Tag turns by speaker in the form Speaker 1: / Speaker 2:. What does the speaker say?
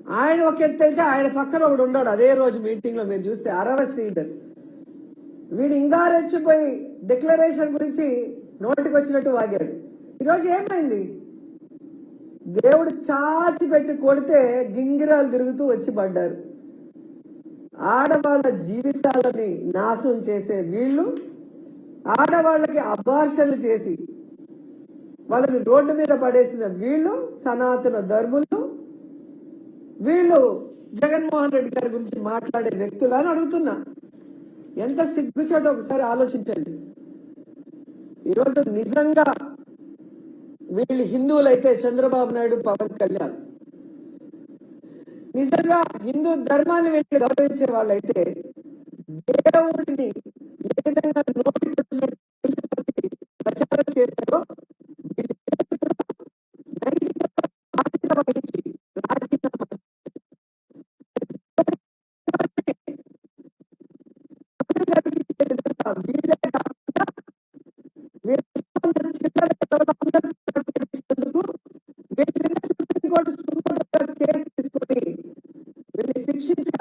Speaker 1: ఆయన ఒక ఎత్తు అయితే ఆయన పక్కన ఒకడు ఉన్నాడు అదే రోజు మీటింగ్ లో మీరు చూస్తే అరవ శ్రీధర్. వీడు ఇంకా రెచ్చిపోయి డిక్లరేషన్ గురించి నోటికి వచ్చినట్టు వాగాడు. ఈరోజు ఏమైంది? దేవుడు చాచి పెట్టి కొడితే గింగిరాలు తిరుగుతూ వచ్చి పడ్డారు. ఆడవాళ్ళ జీవితాలని నాశనం చేసే వీళ్ళు, ఆడవాళ్ళకి అబార్షన్లు చేసి వాళ్ళని రోడ్డు మీద పడేసిన వీళ్ళు, సనాతన ధర్ములు, వీళ్ళు జగన్మోహన్ రెడ్డి గారి గురించి మాట్లాడే వ్యక్తులు అని అడుగుతున్నా. ఎంత సిగ్గుచాటో ఒకసారి ఆలోచించండి. ఈరోజు నిజంగా వీళ్ళు హిందువులైతే చంద్రబాబు నాయుడు, పవన్ కళ్యాణ్ నిజంగా హిందూ ధర్మాన్ని వీళ్ళు గౌరవించే వాళ్ళైతే దేవుడిని ఏ విధంగా నోటికి వచ్చినట్టు ప్రచారం చేస్తారో శిక్షించే